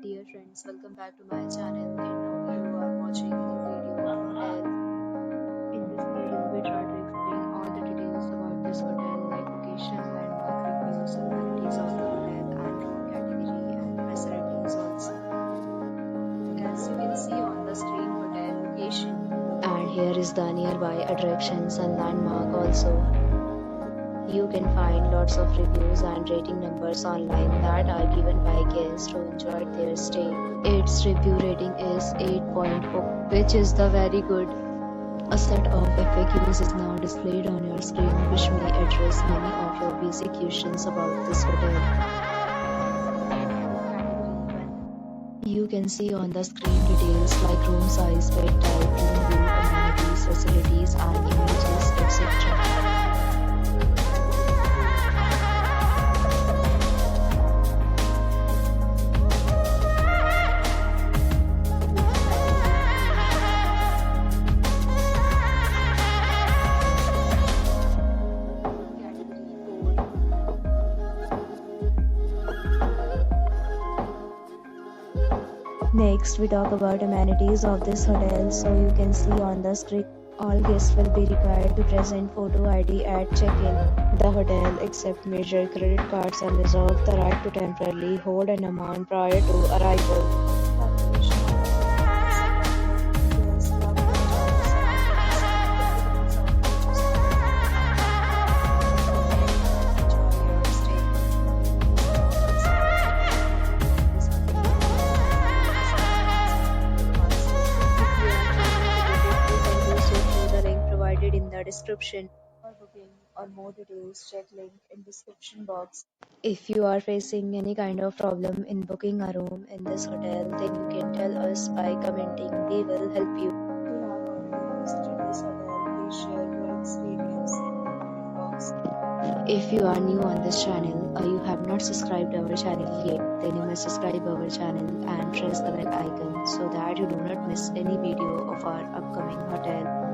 Dear friends, welcome back to my channel, and now you are watching a new video of hotel. In this video, we try to explain all the details about this hotel, like location, landmark reviews, amenities of the hotel, and room category and facilities also. As you can see on the screen, hotel location. And here is the nearby attractions and landmark also. You can find lots of reviews and rating numbers online that are given by guests who enjoyed their stay. Its review rating is 8.4, which is the very good. A set of FAQs is now displayed on your screen, which may address many of your basic questions about this hotel. You can see on the screen details like room size, bed type, room view, amenities, facilities, and images, etc. Next, we talk about amenities of this hotel. So you can see on the screen, all guests will be required to present photo ID at check-in. The hotel accepts major credit cards and reserves the right to temporarily hold an amount prior to arrival. In the description. For booking or more details, check link in description box. If you are facing any kind of problem in booking a room in this hotel, then you can tell us by commenting. We will help you. If you have already visited this hotel, please share your experience in the comment box. If you are new on this channel or you have not subscribed our channel yet, then you must subscribe our channel and press the bell icon so that you do not miss any video of our upcoming hotel.